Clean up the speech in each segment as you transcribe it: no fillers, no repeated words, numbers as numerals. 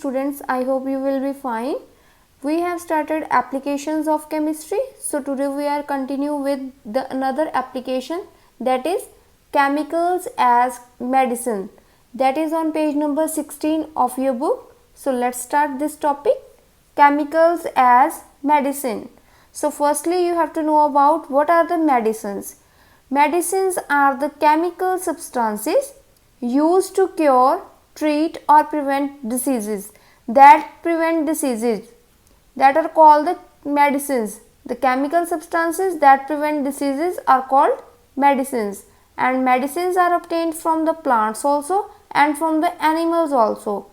students, I hope you will be fine. We have started applications of chemistry. So today we are continue with the another application, that is chemicals as medicine. That is on page number 16 of your book. So let's start this topic, chemicals as medicine. So firstly you have to know about what are the medicines. Medicines are the chemical substances used to cure, treat or prevent diseases. That are called the medicines. The chemical substances that prevent diseases are called medicines, and medicines are obtained from the plants also and from the animals also.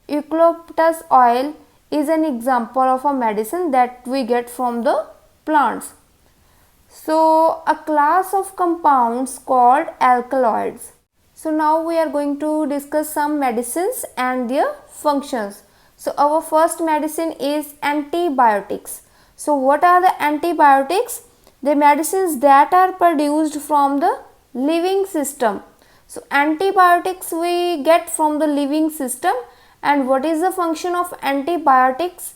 Eucalyptus oil is an example of a medicine that we get from the plants. So a class of compounds called alkaloids. So now we are going to discuss some medicines and their functions. So our first medicine is antibiotics. So what are the antibiotics? The medicines that are produced from the living system. So antibiotics we get from the living system, and what is the function of antibiotics?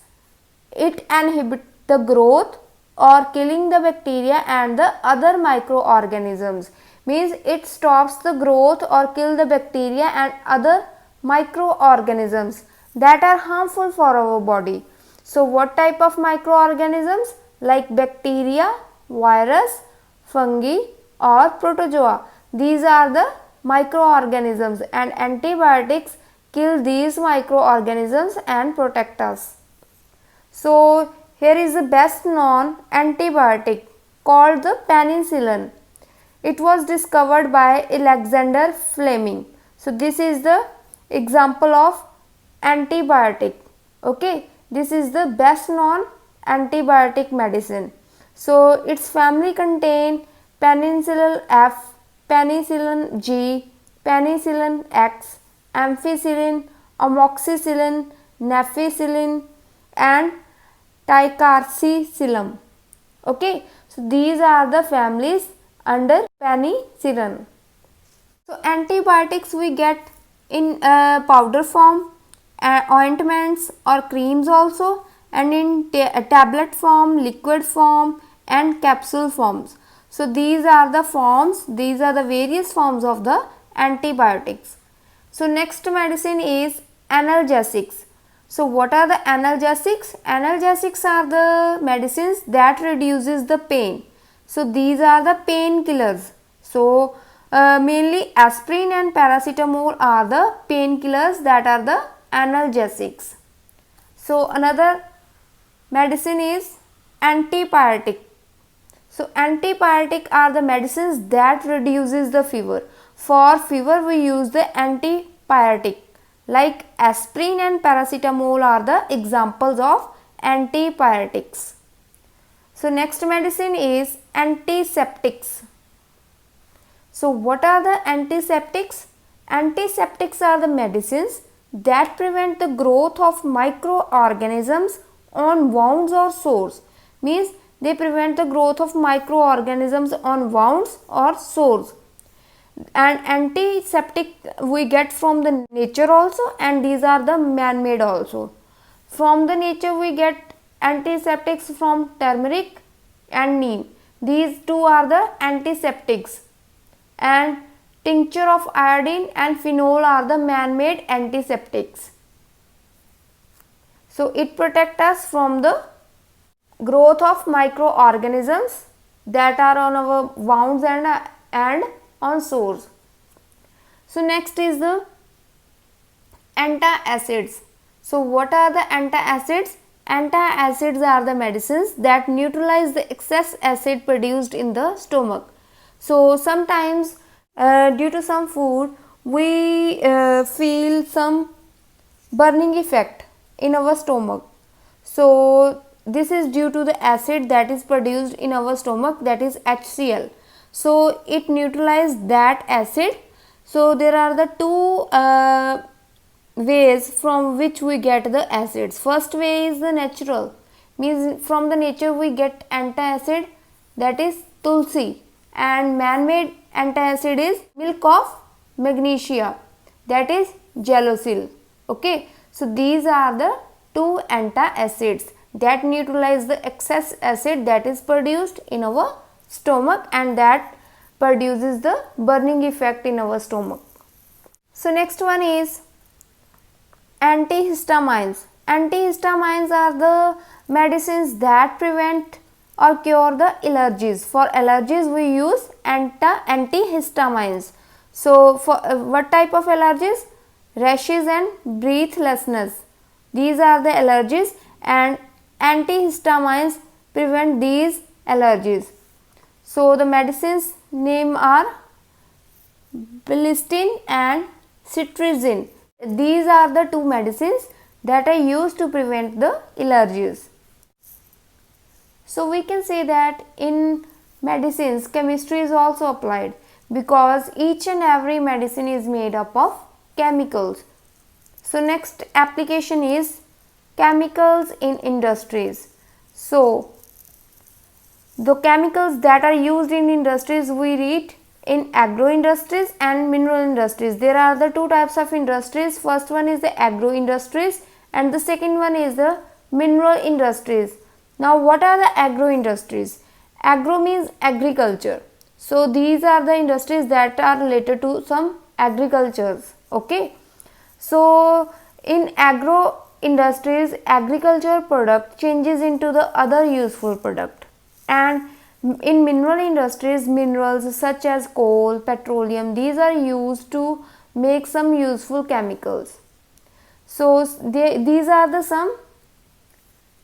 It inhibits the growth or killing the bacteria and the other microorganisms. Means it stops the growth or kill the bacteria and other microorganisms that are harmful for our body. So what type of microorganisms? Like bacteria, virus, fungi or protozoa. These are the microorganisms, and antibiotics kill these microorganisms and protect us. So here is the best known antibiotic called the penicillin. It was discovered by Alexander Fleming. So this is the example of antibiotic. Okay, this is the best known antibiotic medicine. So its family contain penicillin F, penicillin G, penicillin X, ampicillin, amoxicillin, neficillin and ticarcicillin. Okay, so these are the families under penicillin. So antibiotics we get in powder form, ointments or creams also, and in tablet form, liquid form and capsule forms. So these are the various forms of the antibiotics. So next medicine is analgesics. So what are the analgesics? Analgesics are the medicines that reduces the pain. So these are the painkillers. So mainly aspirin and paracetamol are the painkillers that are the analgesics. So another medicine is antipyretic. So antipyretic are the medicines that reduces the fever. For fever we use the antipyretic. Like aspirin and paracetamol are the examples of antipyretics. So next medicine is antiseptics. So what are the antiseptics? Antiseptics are the medicines that prevent the growth of microorganisms on wounds or sores. Means they prevent the growth of microorganisms on wounds or sores. And antiseptic we get from the nature also, and these are the man-made also. From the nature we get antiseptics from turmeric and neem. These two are the antiseptics, and tincture of iodine and phenol are the man-made antiseptics. So it protects us from the growth of microorganisms that are on our wounds and on sores. So next is the antacids. So what are the antacids? Antacids are the medicines that neutralize the excess acid produced in the stomach. So sometimes due to some food we feel some burning effect in our stomach. So this is due to the acid that is produced in our stomach, that is HCl. So it neutralizes that acid. So there are the two ways from which we get the acids. First way is the natural, means from the nature we get antacid, that is tulsi, and man-made antacid is milk of magnesia, that is gelocil. Okay, So these are the two antacids that neutralize the excess acid that is produced in our stomach and that produces the burning effect in our stomach. So next one is antihistamines. Antihistamines are the medicines that prevent or cure the allergies. For allergies we use antihistamines. So for what type of allergies? Rashes and breathlessness. These are the allergies and antihistamines prevent these allergies. So the medicines name are Bilastine and cetirizine. These are the two medicines that are used to prevent the allergies. So we can say that in medicines chemistry is also applied because each and every medicine is made up of chemicals. So next application is chemicals in industries. So the chemicals that are used in industries we read in agro industries and mineral industries. There are the two types of industries. First one is the agro industries and the second one is the mineral industries. Now what are the agro industries? Agro means agriculture. So these are the industries that are related to some agricultures. Okay. So in agro industries, agriculture product changes into the other useful product, and in mineral industries, minerals such as coal, petroleum, these are used to make some useful chemicals. So these are the some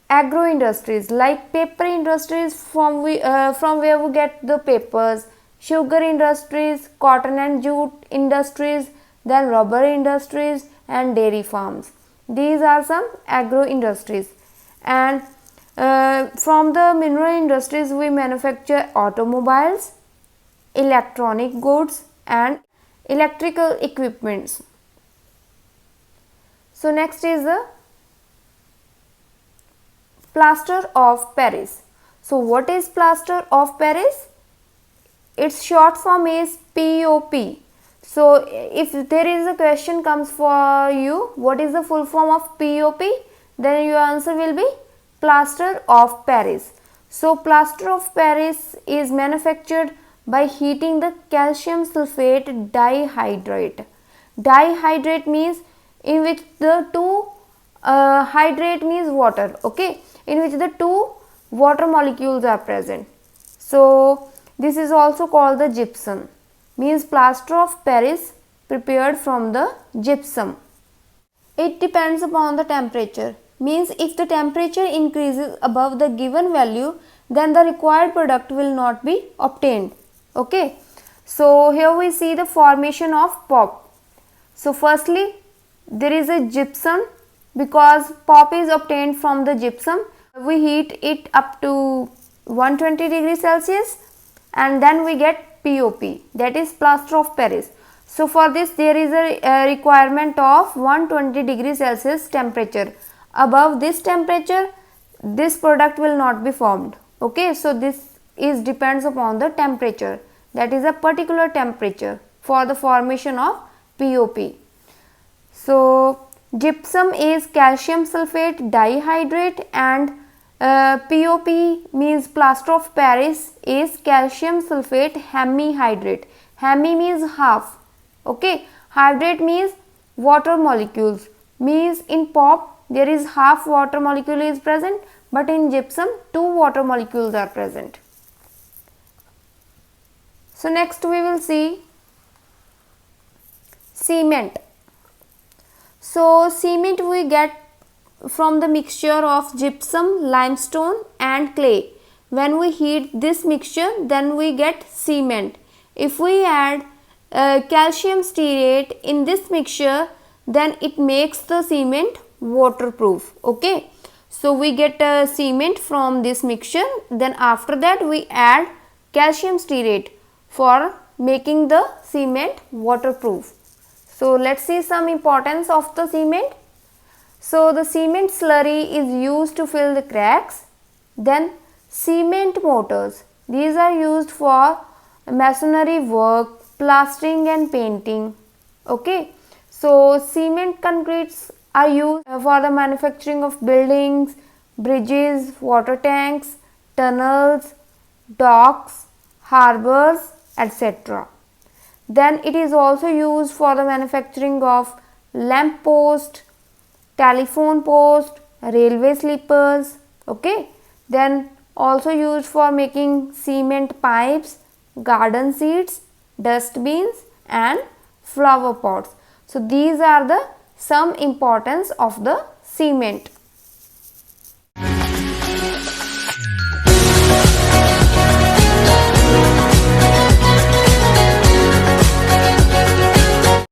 agro industries. Like paper industries from where we get the papers, sugar industries, cotton and jute industries, then rubber industries and dairy farms. These are some agro industries. And from the mineral industries we manufacture automobiles, electronic goods and electrical equipments. So next is the plaster of Paris. So what is plaster of Paris? Its short form is POP. So if there is a question comes for you, what is the full form of POP? Then your answer will be plaster of Paris. So plaster of Paris is manufactured by heating the calcium sulfate dihydrate. Dihydrate means in which the two hydrate means water, okay, in which the two water molecules are present. So this is also called the gypsum, means plaster of Paris prepared from the gypsum. It depends upon the temperature, means if the temperature increases above the given value, then the required product will not be obtained. Okay, so here we see the formation of pop. So firstly there is a gypsum, because pop is obtained from the gypsum. We heat it up to 120 degrees Celsius and then we get POP, that is plaster of Paris. So for this there is a requirement of 120 degrees Celsius temperature. Above this temperature this product will not be formed. Okay, so this is depends upon the temperature, that is a particular temperature for the formation of POP. So gypsum is calcium sulfate dihydrate and POP means plaster of Paris is calcium sulfate hemihydrate. Hemi means half, okay, hydrate means water molecules, means in pop there is half water molecule is present, but in gypsum two water molecules are present. So next we will see cement. So cement we get from the mixture of gypsum, limestone and clay. When we heat this mixture, then we get cement. If we add calcium stearate in this mixture, then it makes the cement waterproof. Okay, so we get cement from this mixture, then after that we add calcium stearate for making the cement waterproof. So let's see some importance of the cement. So the cement slurry is used to fill the cracks. Then cement mortars, these are used for masonry work, plastering and painting. Okay, so cement concretes are used for the manufacturing of buildings, bridges, water tanks, tunnels, docks, harbors, etc. Then it is also used for the manufacturing of lamp post, telephone post, railway sleepers. Okay. Then also used for making cement pipes, garden seats, dustbins and flower pots. So these are the some importance of the cement.